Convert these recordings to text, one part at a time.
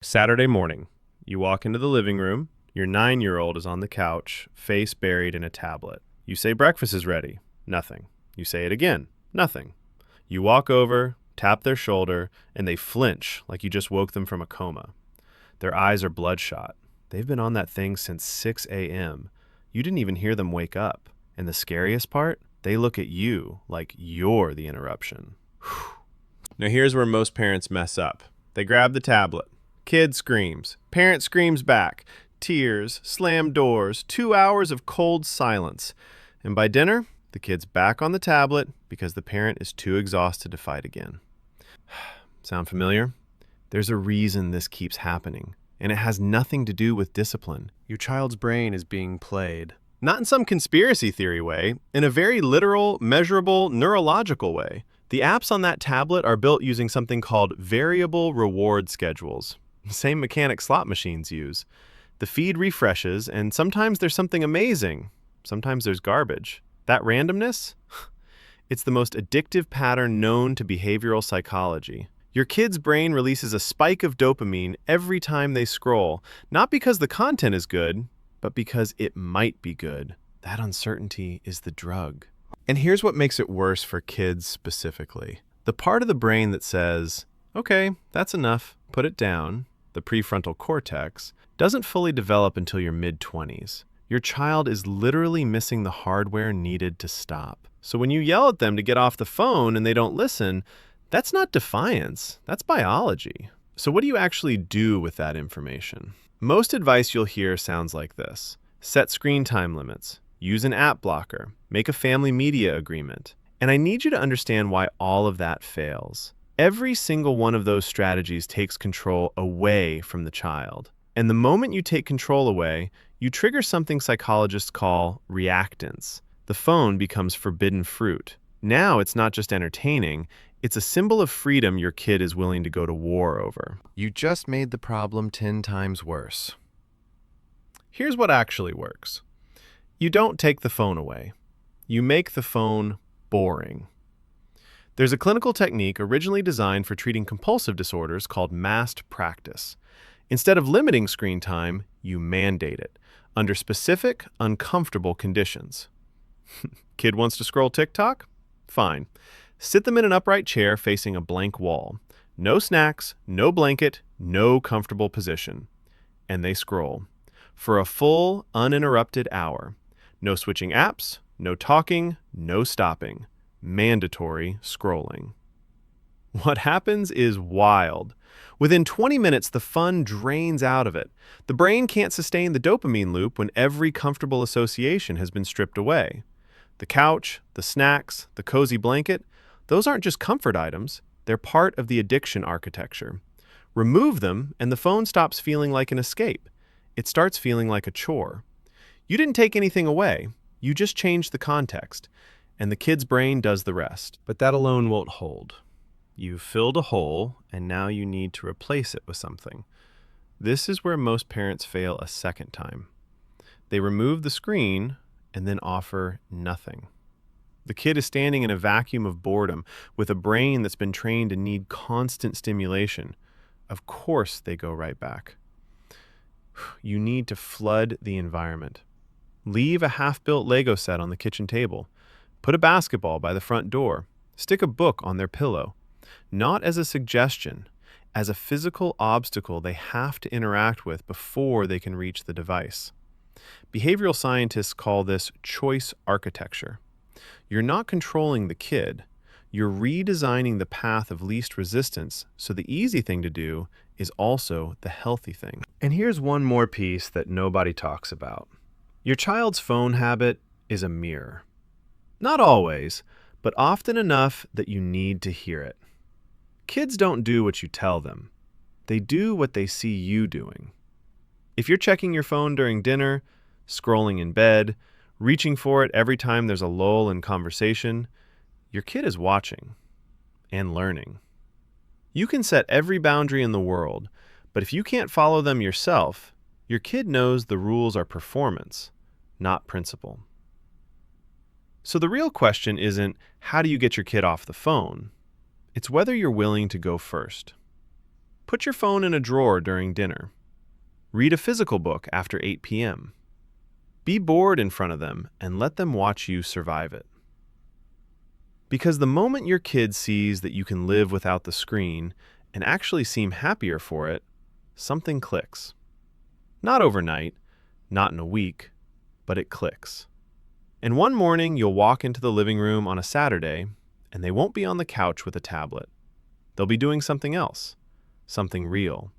Saturday morning. You walk into the living room. Your 9-year-old is on the couch, face buried in a tablet. You say breakfast is ready. Nothing. You say it again. Nothing. You walk over, tap their shoulder, and they flinch like you just woke them from a coma. Their eyes are bloodshot. They've been on that thing since 6 a.m. You didn't even hear them wake up. And the scariest part? They look at you like you're the interruption. Now here's where most parents mess up. They grab the tablet. Kid screams. Parent screams back. Tears, slammed doors, 2 hours of cold silence. And by dinner, the kid's back on the tablet because the parent is too exhausted to fight again. Sound familiar? There's a reason this keeps happening, and it has nothing to do with discipline. Your child's brain is being played. Not in some conspiracy theory way, in a very literal, measurable, neurological way. The apps on that tablet are built using something called variable reward schedules. Same mechanic slot machines use. The feed refreshes, and sometimes there's something amazing. Sometimes there's garbage. That randomness? It's the most addictive pattern known to behavioral psychology. Your kid's brain releases a spike of dopamine every time they scroll, not because the content is good, but because it might be good. That uncertainty is the drug. And here's what makes it worse for kids specifically. The part of the brain that says, okay, that's enough, put it down, the prefrontal cortex, doesn't fully develop until your mid-20s. Your child is literally missing the hardware needed to stop. So when you yell at them to get off the phone and they don't listen, that's not defiance, that's biology. So what do you actually do with that information? Most advice you'll hear sounds like this. Set screen time limits, use an app blocker, make a family media agreement. And I need you to understand why all of that fails. Every single one of those strategies takes control away from the child. And the moment you take control away, you trigger something psychologists call reactance. The phone becomes forbidden fruit. Now it's not just entertaining, it's a symbol of freedom your kid is willing to go to war over. You just made the problem 10 times worse. Here's what actually works. You don't take the phone away. You make the phone boring. There's a clinical technique originally designed for treating compulsive disorders called massed practice. Instead of limiting screen time, you mandate it under specific, uncomfortable conditions. Kid wants to scroll TikTok? Fine. Sit them in an upright chair facing a blank wall. No snacks, no blanket, no comfortable position. And they scroll. For a full, uninterrupted hour. No switching apps, no talking, no stopping. Mandatory scrolling. What happens is wild. Within 20 minutes, the fun drains out of it. The brain can't sustain the dopamine loop when every comfortable association has been stripped away. The couch, the snacks, the cozy blanket, those aren't just comfort items. They're part of the addiction architecture. Remove them, and the phone stops feeling like an escape. It starts feeling like a chore. You didn't take anything away. You just changed the context. And the kid's brain does the rest. But that alone won't hold. You've filled a hole, and now you need to replace it with something. This is where most parents fail a second time. They remove the screen and then offer nothing. The kid is standing in a vacuum of boredom with a brain that's been trained to need constant stimulation. Of course they go right back. You need to flood the environment. Leave a half-built Lego set on the kitchen table. Put a basketball by the front door. Stick a book on their pillow. Not as a suggestion, as a physical obstacle they have to interact with before they can reach the device. Behavioral scientists call this choice architecture. You're not controlling the kid. You're redesigning the path of least resistance, so the easy thing to do is also the healthy thing. And here's one more piece that nobody talks about. Your child's phone habit is a mirror. Not always, but often enough that you need to hear it. Kids don't do what you tell them. They do what they see you doing. If you're checking your phone during dinner, scrolling in bed, reaching for it every time there's a lull in conversation, your kid is watching and learning. You can set every boundary in the world, but if you can't follow them yourself, your kid knows the rules are performance, not principle. So the real question isn't, how do you get your kid off the phone? It's whether you're willing to go first. Put your phone in a drawer during dinner. Read a physical book after 8 p.m. Be bored in front of them and let them watch you survive it. Because the moment your kid sees that you can live without the screen and actually seem happier for it, something clicks. Not overnight, not in a week, but it clicks. And one morning you'll walk into the living room on a Saturday and they won't be on the couch with a tablet. They'll be doing something else, something real.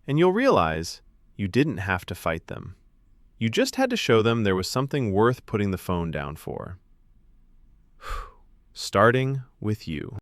And you'll realize you didn't have to fight them. You just had to show them there was something worth putting the phone down for. Starting with you.